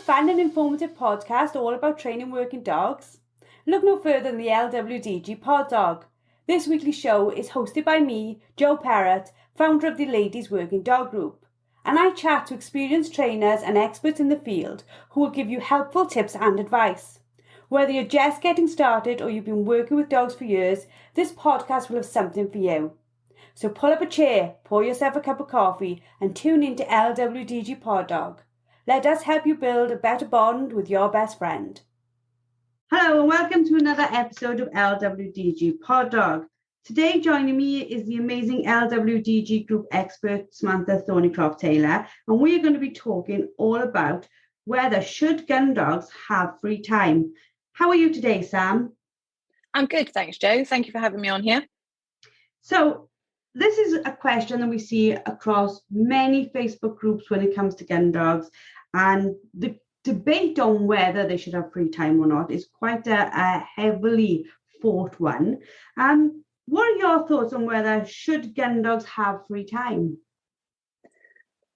fun and informative podcast all about training working dogs? Look no further than the LWDG Pod Dog. This weekly show is hosted by me, Joe Parrott, founder of the Ladies Working Dog Group, and I chat to experienced trainers and experts in the field who will give you helpful tips and advice. Whether you're just getting started or you've been working with dogs for years, this podcast will have something for you. So pull up a chair, pour yourself a cup of coffee, and tune in to LWDG Pod Dog. Let us help you build a better bond with your best friend. Hello and welcome to another episode of LWDG Pod Dog. Today joining me is the amazing LWDG group expert Samantha Thorneycroft Taylor, and we are going to be talking all about whether should gun dogs have free time. How are you today, Sam? I'm good, thanks, Joe. Thank you for having me on here. So, this is a question that we see across many Facebook groups when it comes to gun dogs, and the debate on whether they should have free time or not is quite a heavily fought one. What are your thoughts on whether should gun dogs have free time?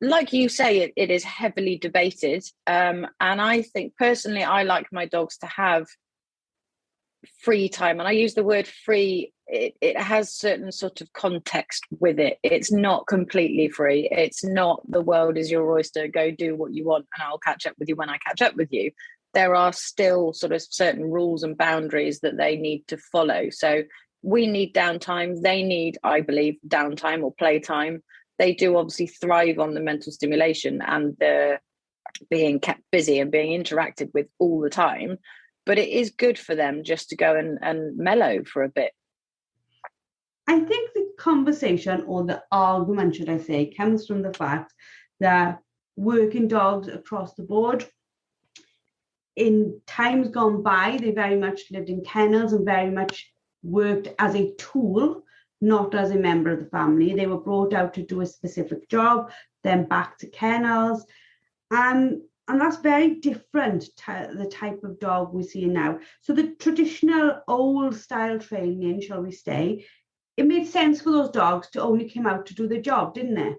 Like you say, it is heavily debated, and I think personally I like my dogs to have free time, and I use the word free. It has certain sort of context with it. It's not completely free. It's not the world is your oyster, go do what you want and I'll catch up with you when I catch up with you. There are still sort of certain rules and boundaries that they need to follow. So we need downtime. They need, I believe, downtime or playtime. They do obviously thrive on the mental stimulation and the being kept busy and being interacted with all the time. But it is good for them just to go and mellow for a bit. I think the conversation, or the argument, should I say, comes from the fact that working dogs across the board, in times gone by, they very much lived in kennels and very much worked as a tool, not as a member of the family. They were brought out to do a specific job, then back to kennels. And that's very different to the type of dog we see now. So the traditional old style training, shall we say, it made sense for those dogs to only come out to do their job, didn't it?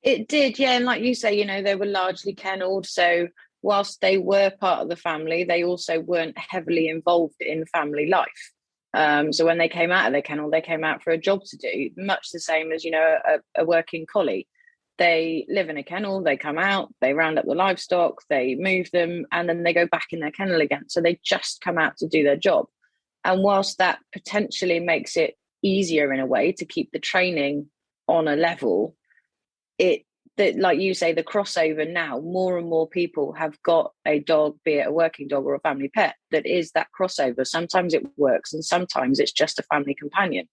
It did, yeah. And like you say, they were largely kennelled. So whilst they were part of the family, they also weren't heavily involved in family life. So when they came out of their kennel, they came out for a job to do, much the same as, a working collie. They live in a kennel, they come out, they round up the livestock, they move them, and then they go back in their kennel again. So they just come out to do their job. And whilst that potentially makes it easier in a way to keep the training on a level, like you say, the crossover now, more and more people have got a dog, be it a working dog or a family pet, that is that crossover. Sometimes it works and sometimes it's just a family companion.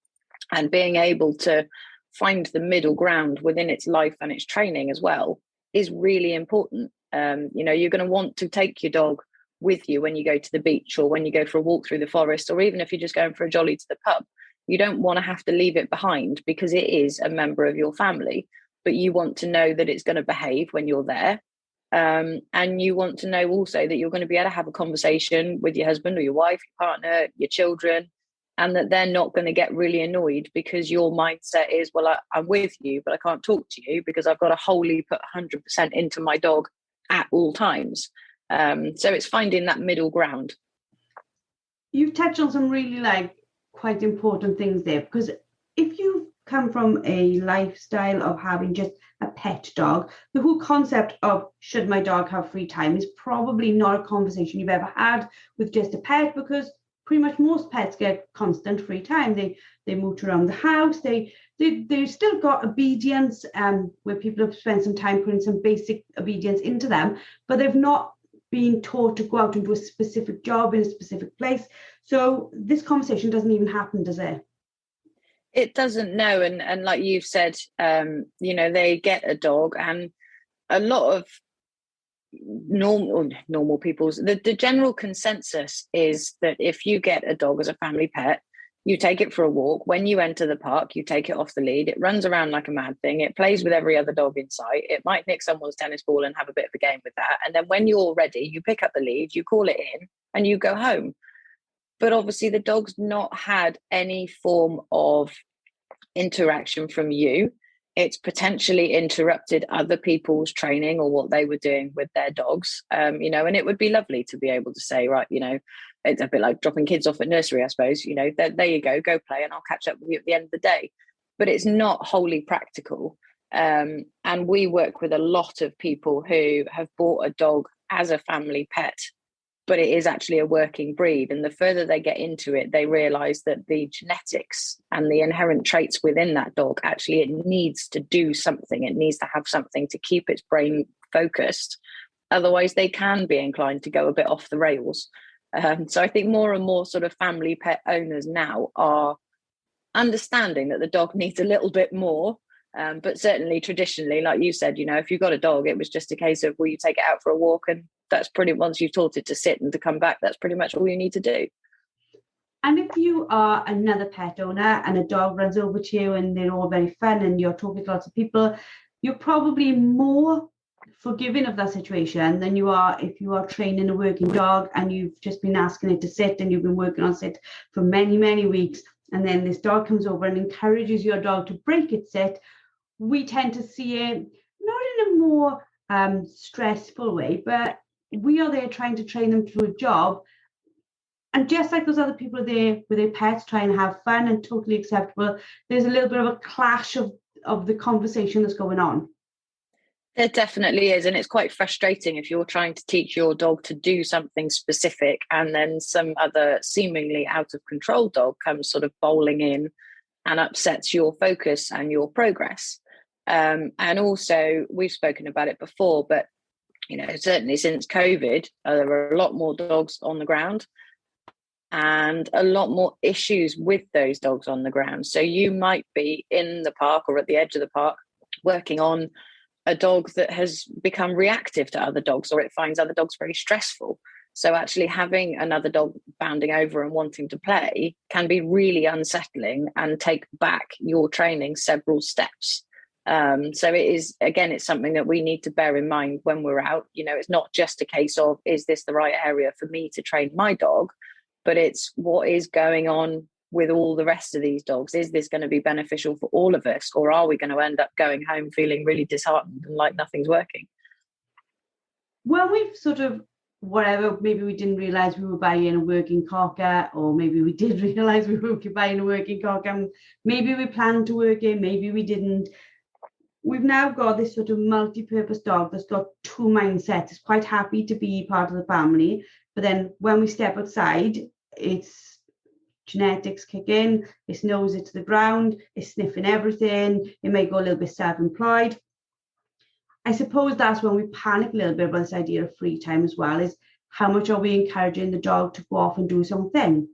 And being able to find the middle ground within its life and its training as well is really important. You're going to want to take your dog with you when you go to the beach or when you go for a walk through the forest, or even if you're just going for a jolly to the pub. You don't want to have to leave it behind because it is a member of your family, but you want to know that it's going to behave when you're there. And you want to know also that you're going to be able to have a conversation with your husband or your wife, your partner, your children, and that they're not going to get really annoyed because your mindset is, well, I'm with you, but I can't talk to you because I've got to wholly put 100% into my dog at all times. So it's finding that middle ground. You've touched on some really quite important things there, because if you come from a lifestyle of having just a pet dog, the whole concept of should my dog have free time is probably not a conversation you've ever had with just a pet, because pretty much most pets get constant free time. They mooch around the house, they've still got obedience, where people have spent some time putting some basic obedience into them, but they've not been taught to go out and do a specific job in a specific place. So this conversation doesn't even happen, does it? It doesn't, no. And like you've said, they get a dog, and a lot of normal people's, the general consensus is that if you get a dog as a family pet, you take it for a walk. When you enter the park, you take it off the lead. It runs around like a mad thing. It plays with every other dog in sight. It might nick someone's tennis ball and have a bit of a game with that. And then when you're ready, you pick up the lead, you call it in, and you go home. But obviously the dog's not had any form of interaction from you. it's potentially interrupted other people's training or what they were doing with their dogs. And it would be lovely to be able to say, right, it's a bit like dropping kids off at nursery, I suppose, there you go play, and I'll catch up with you at the end of the day. But it's not wholly practical. And we work with a lot of people who have bought a dog as a family pet, but it is actually a working breed. And the further they get into it, they realize that the genetics and the inherent traits within that dog, actually, it needs to do something. It needs to have something to keep its brain focused. Otherwise, they can be inclined to go a bit off the rails. So I think more and more sort of family pet owners now are understanding that the dog needs a little bit more. But certainly traditionally, like you said, if you've got a dog, it was just a case of, will you take it out for a walk? And that's once you've taught it to sit and to come back, that's pretty much all you need to do. And if you are another pet owner and a dog runs over to you and they're all very fun and you're talking to lots of people, you're probably more forgiving of that situation than you are if you are training a working dog and you've just been asking it to sit and you've been working on sit for many, many weeks. And then this dog comes over and encourages your dog to break its sit. We tend to see it not in a more stressful way, but we are there trying to train them to do a job. And just like those other people are there with their pets trying to have fun and totally acceptable, there's a little bit of a clash of the conversation that's going on. There definitely is. And it's quite frustrating if you're trying to teach your dog to do something specific and then some other seemingly out of control dog comes sort of bowling in and upsets your focus and your progress. And also, we've spoken about it before, but certainly since COVID, there are a lot more dogs on the ground and a lot more issues with those dogs on the ground. So you might be in the park or at the edge of the park working on a dog that has become reactive to other dogs, or it finds other dogs very stressful. So actually having another dog bounding over and wanting to play can be really unsettling and take back your training several steps. So it is, again, it's something that we need to bear in mind when we're out. It's not just a case of, is this the right area for me to train my dog? But it's what is going on with all the rest of these dogs. Is this going to be beneficial for all of us? Or are we going to end up going home feeling really disheartened and like nothing's working? Well, we've sort of, whatever, maybe we didn't realise we were buying a working cocker, or maybe we did realise we were buying a working cocker. Maybe we planned to work it, maybe we didn't. We've now got this sort of multi-purpose dog that's got two mindsets. It's quite happy to be part of the family, but then when we step outside, its genetics kick in, its nose is to the ground, it's sniffing everything, it may go a little bit self-employed. I suppose that's when we panic a little bit about this idea of free time as well, is how much are we encouraging the dog to go off and do something?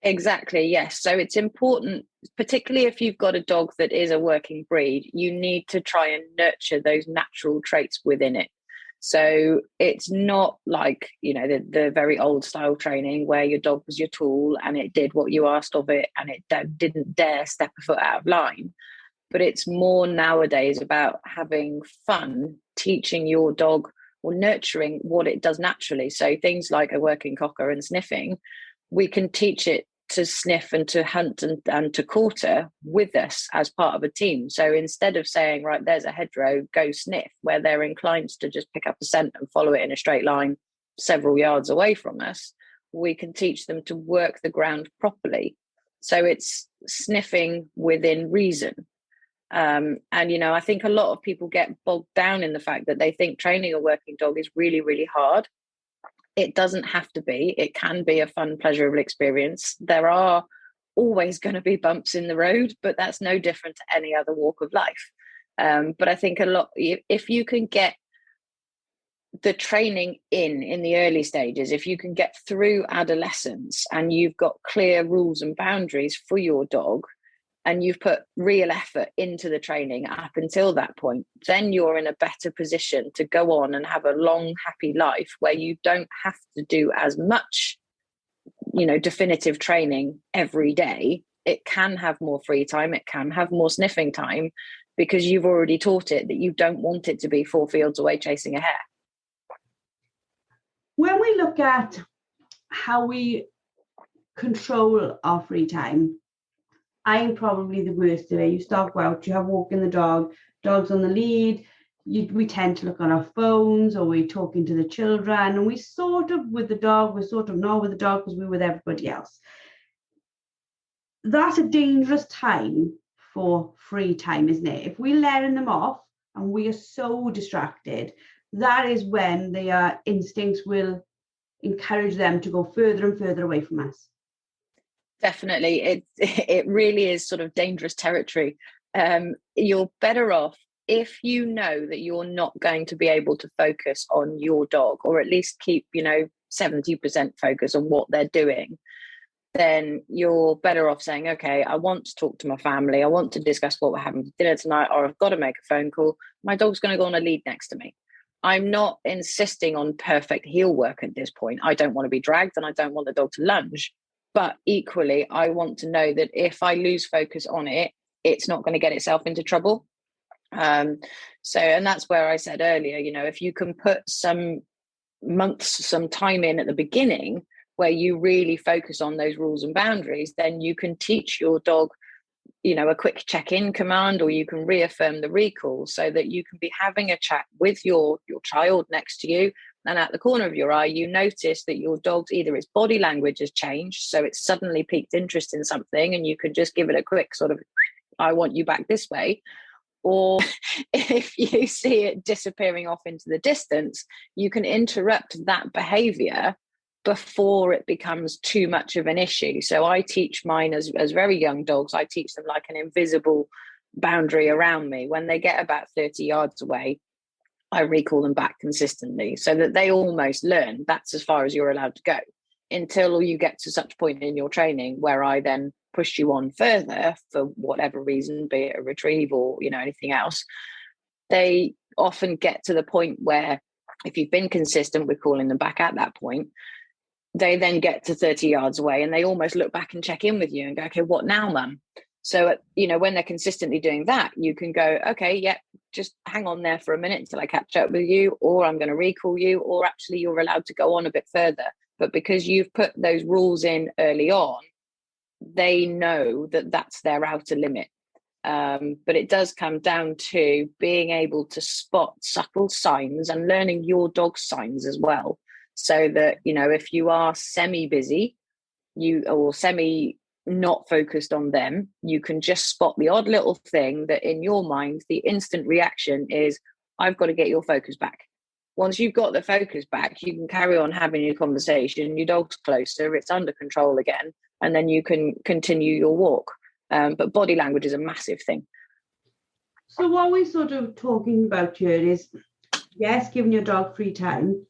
Exactly, yes. So it's important, particularly if you've got a dog that is a working breed, you need to try and nurture those natural traits within it. So it's not like, the very old style training where your dog was your tool and it did what you asked of it and it didn't dare step a foot out of line. But it's more nowadays about having fun, teaching your dog or nurturing what it does naturally. So things like a working cocker and sniffing, we can teach it to sniff and to hunt and to quarter with us as part of a team. So instead of saying, right, there's a hedgerow, go sniff, where they're inclined to just pick up a scent and follow it in a straight line several yards away from us, we can teach them to work the ground properly. So it's sniffing within reason. And, I think a lot of people get bogged down in the fact that they think training a working dog is really, really hard. It doesn't have to be. It can be a fun, pleasurable experience. There are always going to be bumps in the road, but that's no different to any other walk of life. But I think if you can get the training in the early stages, if you can get through adolescence and you've got clear rules and boundaries for your dog, and you've put real effort into the training up until that point, then you're in a better position to go on and have a long, happy life where you don't have to do as much, definitive training every day. It can have more free time. It can have more sniffing time because you've already taught it that you don't want it to be 4 fields away chasing a hare. When we look at how we control our free time, I'm probably the worst today. You start out, you have walking the dog, dog's on the lead. We tend to look on our phones, or we're talking to the children, and we sort of with the dog, we're sort of not with the dog because we're with everybody else. That's a dangerous time for free time, isn't it? If we're letting them off and we are so distracted, that is when their instincts will encourage them to go further and further away from us. Definitely. It really is sort of dangerous territory. You're better off if you know that you're not going to be able to focus on your dog, or at least keep, 70% focus on what they're doing. Then you're better off saying, okay, I want to talk to my family. I want to discuss what we're having for dinner tonight, or I've got to make a phone call. My dog's going to go on a lead next to me. I'm not insisting on perfect heel work at this point. I don't want to be dragged, and I don't want the dog to lunge. But equally, I want to know that if I lose focus on it, it's not going to get itself into trouble. And that's where I said earlier, if you can put some months, some time in at the beginning where you really focus on those rules and boundaries, then you can teach your dog, a quick check-in command, or you can reaffirm the recall, so that you can be having a chat with your child next to you. And at the corner of your eye, you notice that your dog's either its body language has changed, so it's suddenly piqued interest in something, and you could just give it a quick sort of, I want you back this way. Or if you see it disappearing off into the distance, you can interrupt that behavior before it becomes too much of an issue. So I teach mine as very young dogs, I teach them like an invisible boundary around me. When they get about 30 yards away, I recall them back consistently, so that they almost learn that's as far as you're allowed to go, until you get to such point in your training where I then push you on further for whatever reason, be it a retrieve or anything else. They often get to the point where, if you've been consistent with calling them back at that point, they then get to 30 yards away and they almost look back and check in with you and go, okay, what now, mum? So, when they're consistently doing that, you can go, okay, yeah, just hang on there for a minute until I catch up with you, or I'm going to recall you, or actually you're allowed to go on a bit further. But because you've put those rules in early on, they know that that's their outer limit. But it does come down to being able to spot subtle signs and learning your dog's signs as well. So that, if you are semi-busy, or semi not focused on them, you can just spot the odd little thing that in your mind, the instant reaction is, I've got to get your focus back. Once you've got the focus back, you can carry on having your conversation, your dog's closer, it's under control again, and then you can continue your walk. But body language is a massive thing. So what we're sort of talking about here is, yes, giving your dog free time,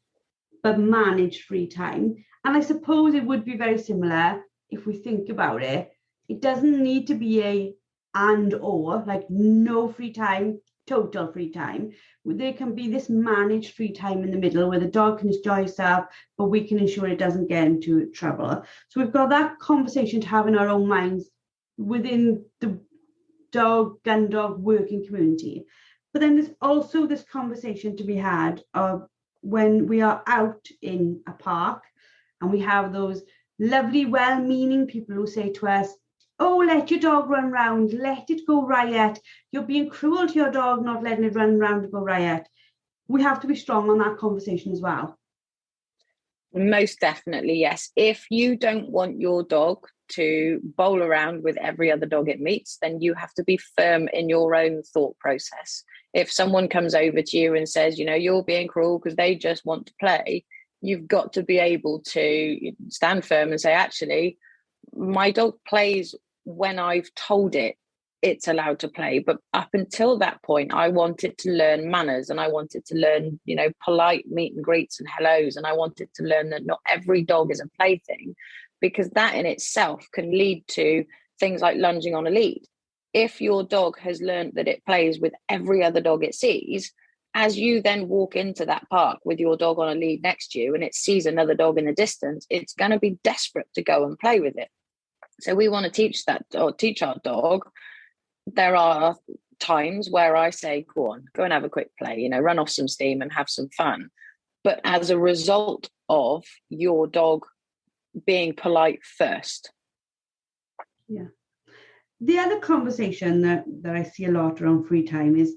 but manage free time. And I suppose it would be very similar if we think about it. It doesn't need to be a and or, like no free time, total free time. There can be this managed free time in the middle where the dog can enjoy itself, but we can ensure it doesn't get into trouble. So we've got that conversation to have in our own minds within the gundog working community. But then there's also this conversation to be had of when we are out in a park and we have those lovely, well-meaning people who say to us, oh, let your dog run round, let it go riot. You're being cruel to your dog, not letting it run round and go riot. We have to be strong on that conversation as well. Most definitely, yes. If you don't want your dog to bowl around with every other dog it meets, then you have to be firm in your own thought process. If someone comes over to you and says, you're being cruel because they just want to play, you've got to be able to stand firm and say, actually, my dog plays when I've told it it's allowed to play. But up until that point, I wanted to learn manners, and I wanted to learn, polite meet and greets and hellos. And I wanted to learn that not every dog is a plaything, because that in itself can lead to things like lunging on a lead. If your dog has learned that it plays with every other dog it sees, as you then walk into that park with your dog on a lead next to you and it sees another dog in the distance, it's going to be desperate to go and play with it. So we want to teach our dog. There are times where I say, go on, go and have a quick play, run off some steam and have some fun. But as a result of your dog being polite first. Yeah. The other conversation that I see a lot around free time is,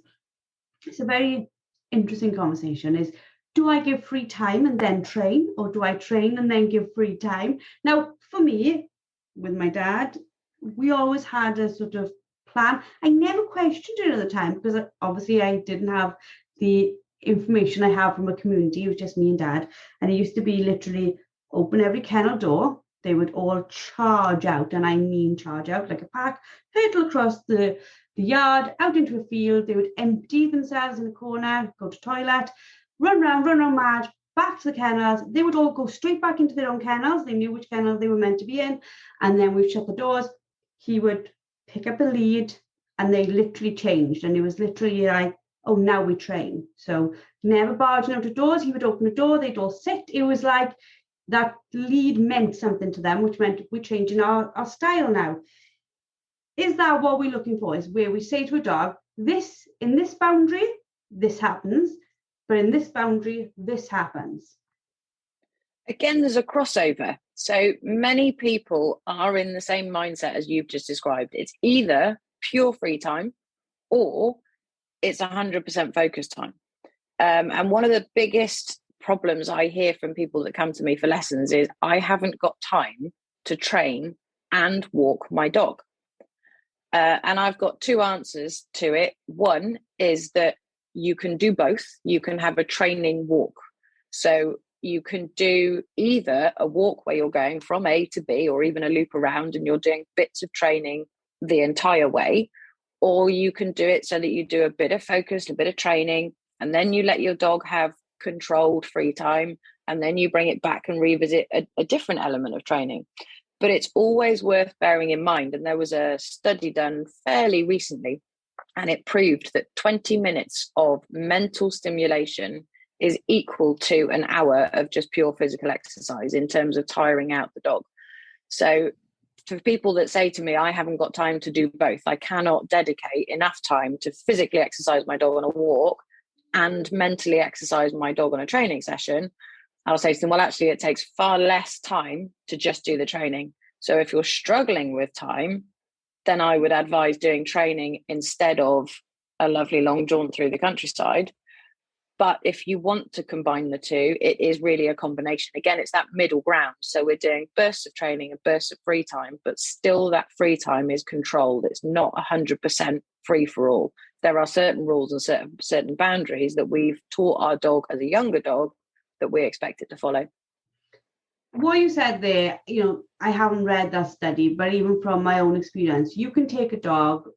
it's a very interesting conversation, is, do I give free time and then train, or do I train and then give free time? Now, for me, with my dad, we always had a sort of plan. I never questioned it at the time because obviously I didn't have the information I have from a community. It was just me and dad. And it used to be literally open every kennel door. They would all charge out, and I mean charge out like a pack, hurtle across the yard, out into a field. They would empty themselves in a corner, go to toilet, run around mad, back to the kennels. They would all go straight back into their own kennels. They knew which kennel they were meant to be in. And then we'd shut the doors. He would pick up the lead, and they literally changed. And it was literally like, oh, now we train. So never barging out of doors. He would open a door, they'd all sit. It was like that lead meant something to them, which meant we're changing our style now. Is that what we're looking for? Is where we say to a dog, this, in this boundary, this happens, but in this boundary, this happens. Again, there's a crossover. So many people are in the same mindset as you've just described. It's either pure free time or it's 100% focus time. And one of the biggest problems I hear from people that come to me for lessons is, I haven't got time to train and walk my dog. And I've got two answers to it. One is that you can do both. You can have a training walk. So you can do either a walk where you're going from A to B, or even a loop around and you're doing bits of training the entire way, or you can do it so that you do a bit of focus, a bit of training, and then you let your dog have controlled free time, and then you bring it back and revisit a different element of training. But it's always worth bearing in mind, and there was a study done fairly recently, and it proved that 20 minutes of mental stimulation is equal to an hour of just pure physical exercise in terms of tiring out the dog. So for people that say to me, I haven't got time to do both, I cannot dedicate enough time to physically exercise my dog on a walk and mentally exercise my dog on a training session, I'll say to them, well, actually, it takes far less time to just do the training. So if you're struggling with time, then I would advise doing training instead of a lovely long jaunt through the countryside. But if you want to combine the two, it is really a combination. Again, it's that middle ground. So we're doing bursts of training and bursts of free time, but still that free time is controlled. It's not 100% free for all. There are certain rules and certain boundaries that we've taught our dog as a younger dog that we expect it to follow. What you said there, I haven't read that study, but even from my own experience, you can take a dog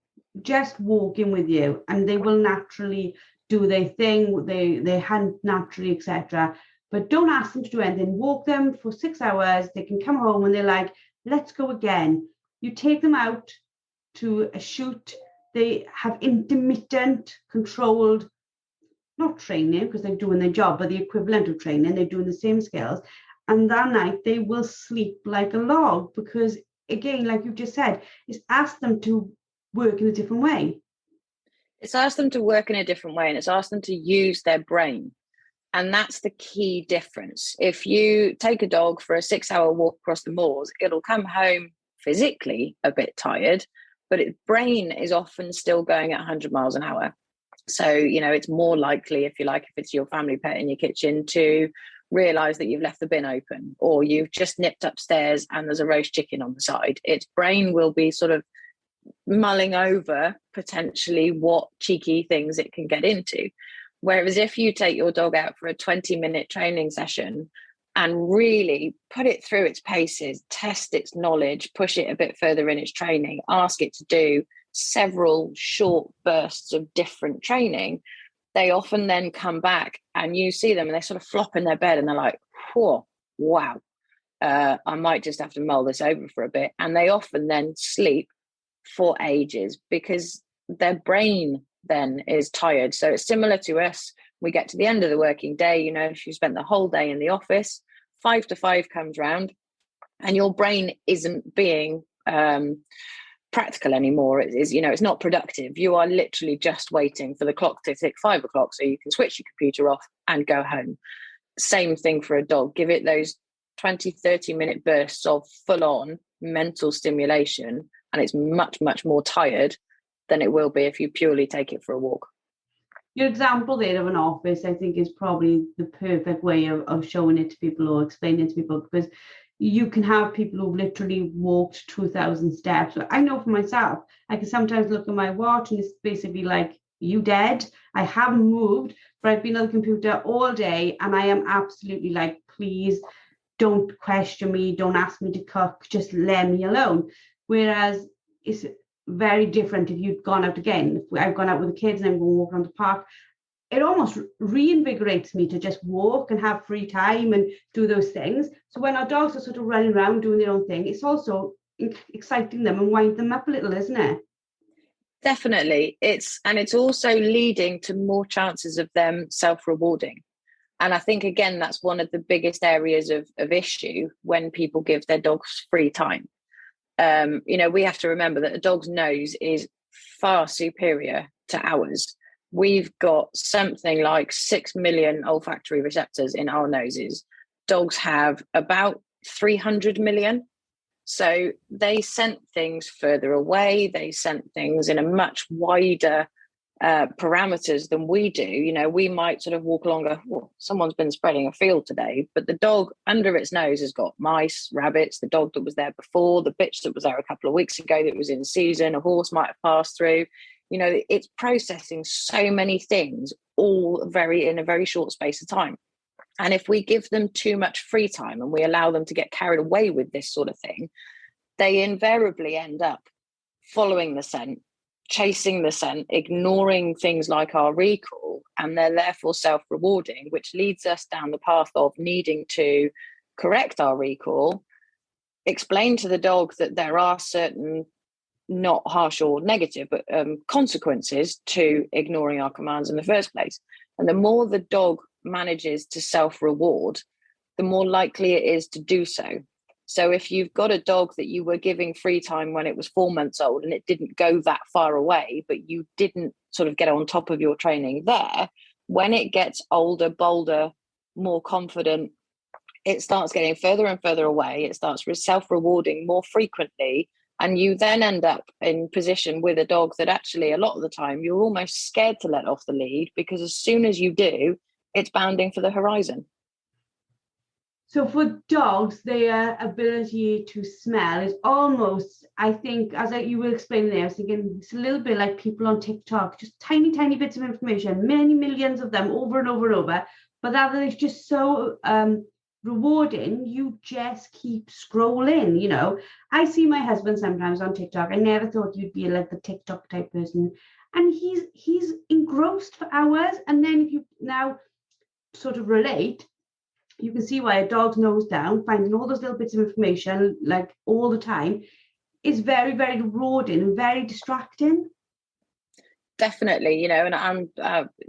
just walking with you and they will naturally do their thing, they hunt naturally, etc. But don't ask them to do anything. Walk them for 6 hours. They can come home and they're like, let's go again. You take them out to a shoot. They have intermittent, controlled, not training because they're doing their job, but the equivalent of training. They're doing the same skills. And that night they will sleep like a log because, again, like you just said, it's asked them to work in a different way. It's asked them to work in a different way, and it's asked them to use their brain. And that's the key difference. If you take a dog for a 6-hour walk across the moors, it'll come home physically a bit tired, but its brain is often still going at 100 miles an hour. So, it's more likely, if you like, if it's your family pet in your kitchen, to realize that you've left the bin open or you've just nipped upstairs and there's a roast chicken on the side. Its brain will be sort of mulling over potentially what cheeky things it can get into. Whereas if you take your dog out for a 20-minute training session and really put it through its paces, test its knowledge, push it a bit further in its training, ask it to do several short bursts of different training, they often then come back and you see them and they sort of flop in their bed and they're like, whoa, wow, I might just have to mull this over for a bit. And they often then sleep for ages because their brain then is tired. So it's similar to us. We get to the end of the working day, if you spent the whole day in the office, 5 to 5 comes round and your brain isn't being practical anymore. It's not productive. You are literally just waiting for the clock to tick 5 o'clock so you can switch your computer off and go home. Same thing for a dog. Give it those 20-30 minute bursts of full-on mental stimulation and it's much, much more tired than it will be if you purely take it for a walk. Your example there of an office, I think, is probably the perfect way of showing it to people or explaining it to people, because you can have people who've literally walked 2,000 steps. I know for myself, I can sometimes look at my watch and it's basically like, you dead? I haven't moved, but I've been on the computer all day and I am absolutely like, please don't question me, don't ask me to cook, just let me alone. Whereas it's very different if you've gone out again. If I've gone out with the kids and I'm going to walk around the park, it almost reinvigorates me to just walk and have free time and do those things. So when our dogs are sort of running around doing their own thing, it's also exciting them and wind them up a little, isn't it? Definitely. It's also leading to more chances of them self-rewarding. And I think, again, that's one of the biggest areas of issue when people give their dogs free time. We have to remember that a dog's nose is far superior to ours. We've got something like 6 million olfactory receptors in our noses. Dogs have about 300 million. So they scent things further away. They scent things in a much wider parameters than we do. We might sort of walk along, someone's been spreading a field today, but the dog under its nose has got mice, rabbits, the dog that was there before, the bitch that was there a couple of weeks ago that was in season, a horse might have passed through. It's processing so many things all in a very short space of time. And if we give them too much free time and we allow them to get carried away with this sort of thing, they invariably end up following the scent, chasing the scent, ignoring things like our recall, and they're therefore self-rewarding, which leads us down the path of needing to correct our recall, explain to the dog that there are certain, not harsh or negative, but consequences to ignoring our commands in the first place. And the more the dog manages to self-reward, the more likely it is to do so. So if you've got a dog that you were giving free time when it was 4 months old and it didn't go that far away, but you didn't sort of get on top of your training there, when it gets older, bolder, more confident, it starts getting further and further away. It starts self-rewarding more frequently. And you then end up in position with a dog that actually a lot of the time you're almost scared to let off the lead, because as soon as you do, it's bounding for the horizon. So for dogs, their ability to smell is almost, I think, you were explaining there, I was thinking it's a little bit like people on TikTok, just tiny, tiny bits of information, many millions of them over and over and over, but that is just so rewarding, you just keep scrolling. I see my husband sometimes on TikTok. I never thought you'd be like the TikTok type person, and he's engrossed for hours. And then if you now sort of relate, you can see why a dog's nose down, finding all those little bits of information like all the time, is very, very rewarding and very distracting. Definitely, and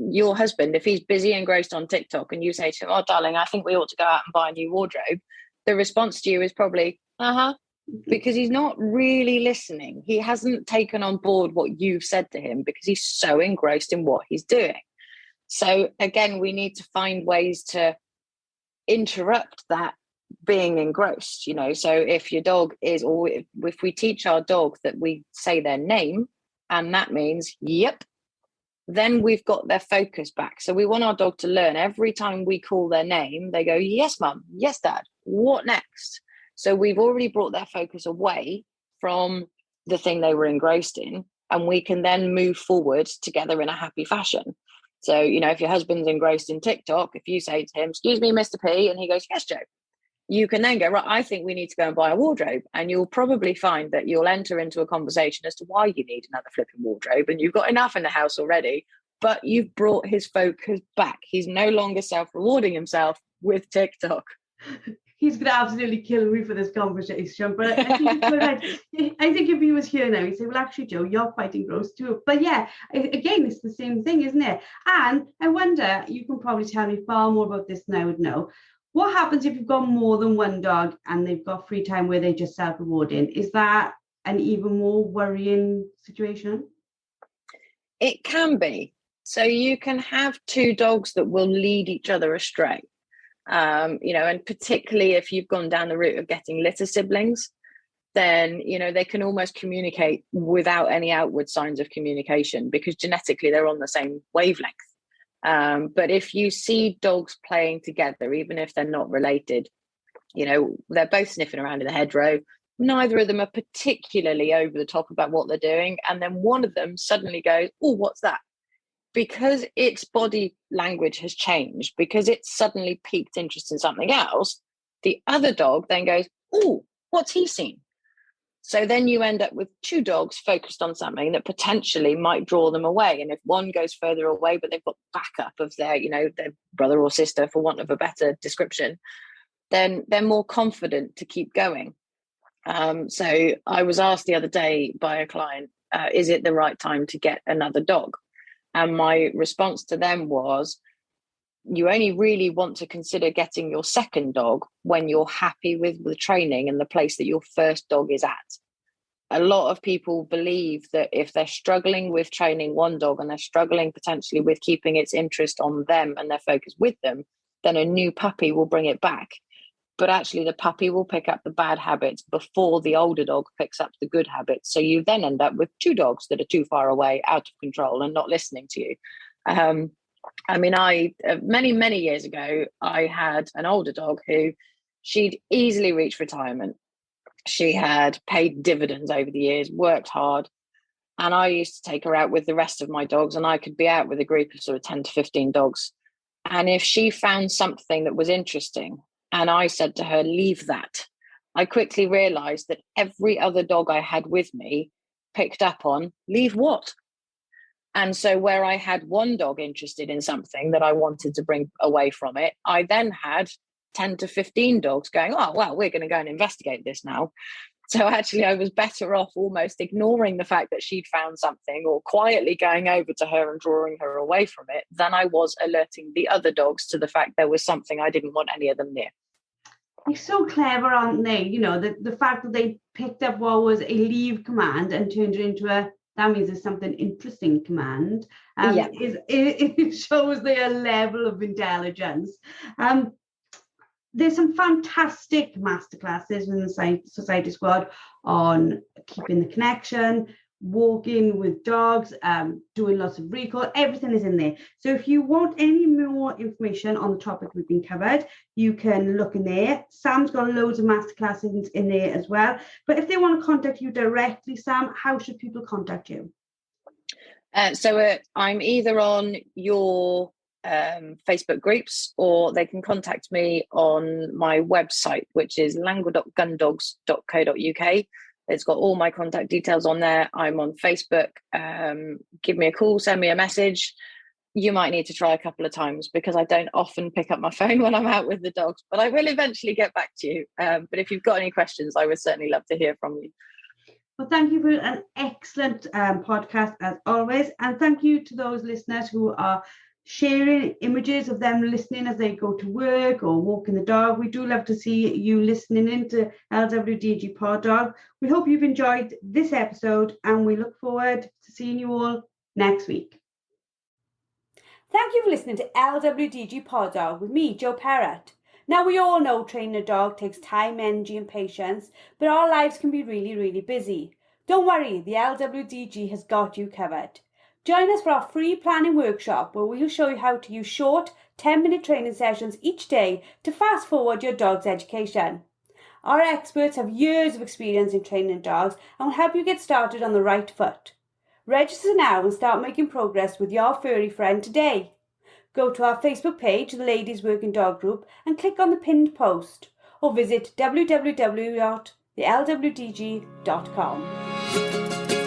your husband, if he's busy and engrossed on TikTok and you say to him, "Oh, darling, I think we ought to go out and buy a new wardrobe," the response to you is probably, because he's not really listening. He hasn't taken on board what you've said to him because he's so engrossed in what he's doing. So again, we need to find ways to interrupt that being engrossed. So if your dog is, or if we teach our dog that we say their name, and that means, yep, then we've got their focus back. So we want our dog to learn every time we call their name, they go, yes, mum, yes, dad, what next? So we've already brought their focus away from the thing they were engrossed in, and we can then move forward together in a happy fashion. So, if your husband's engrossed in TikTok, if you say to him, "Excuse me, Mr. P," and he goes, "Yes, Joe," you can then go, "Right, I think we need to go and buy a wardrobe." And you'll probably find that you'll enter into a conversation as to why you need another flipping wardrobe, and you've got enough in the house already, but you've brought his focus back. He's no longer self-rewarding himself with TikTok. He's going to absolutely kill me for this conversation, but I think you're right. I think if he was here now, he'd say, "Well, actually, Joe, you're quite engrossed too." But yeah, again, it's the same thing, isn't it? And I wonder, you can probably tell me far more about this than I would know. What happens if you've got more than one dog and they've got free time where they're just self-rewarding? Is that an even more worrying situation? It can be. So you can have two dogs that will lead each other astray. And particularly if you've gone down the route of getting litter siblings, then, you know, they can almost communicate without any outward signs of communication because genetically they're on the same wavelength. But if you see dogs playing together, even if they're not related, you know, they're both sniffing around in the hedgerow. Neither of them are particularly over the top about what they're doing. And then one of them suddenly goes, oh, what's that? Because its body language has changed, because it's suddenly piqued interest in something else, the other dog then goes, oh, what's he seen? So then you end up with two dogs focused on something that potentially might draw them away. And if one goes further away, but they've got backup of their, you know, their brother or sister, for want of a better description, then they're more confident to keep going. So I was asked the other day by a client, is it the right time to get another dog? And my response to them was, you only really want to consider getting your second dog when you're happy with the training and the place that your first dog is at. A lot of people believe that if they're struggling with training one dog and they're struggling potentially with keeping its interest on them and their focus with them, then a new puppy will bring it back. But actually the puppy will pick up the bad habits before the older dog picks up the good habits. So you then end up with two dogs that are too far away, out of control, and not listening to you. I mean, many years ago, I had an older dog who she'd easily reached retirement. She had paid dividends over the years, worked hard. And I used to take her out with the rest of my dogs, and I could be out with a group of sort of 10 to 15 dogs. And if she found something that was interesting, and I said to her, leave that, I quickly realized that every other dog I had with me picked up on, leave what? And so where I had one dog interested in something that I wanted to bring away from it, I then had 10 to 15 dogs going, oh, well, we're going to go and investigate this now. So actually I was better off almost ignoring the fact that she'd found something or quietly going over to her and drawing her away from it than I was alerting the other dogs to the fact there was something I didn't want any of them near. They're so clever, aren't they? You know, the fact that they picked up what was a leave command and turned it into a, that means there's something interesting command. It shows their level of intelligence. There's some fantastic masterclasses in the Society Squad on keeping the connection, walking with dogs, doing lots of recall, everything is in there. So if you want any more information on the topic we've been covered, you can look in there. Sam's got loads of masterclasses in there as well. But if they want to contact you directly, Sam, how should people contact you? So I'm either on your Facebook groups, or they can contact me on my website, which is language.gundogs.co.uk. It's got all my contact details on there. I'm on Facebook. Give me a call, send me a message. You might need to try a couple of times because I don't often pick up my phone when I'm out with the dogs, but I will eventually get back to you. But if you've got any questions, I would certainly love to hear from you. Well, thank you for an excellent podcast as always. And thank you to those listeners who are sharing images of them listening as they go to work or walking the dog. We do love to see you listening into LWDG Pod Dog. We hope you've enjoyed this episode and we look forward to seeing you all next week. Thank you for listening to LWDG Pod Dog with me, Jo Parrott. Now, we all know training a dog takes time, energy and patience, but our lives can be really, really busy. Don't worry, the LWDG has got you covered. Join us for our free planning workshop where we'll show you how to use short 10-minute training sessions each day to fast forward your dog's education. Our experts have years of experience in training dogs and will help you get started on the right foot. Register now and start making progress with your furry friend today. Go to our Facebook page, the Ladies Working Dog Group, and click on the pinned post or visit www.thelwdg.com.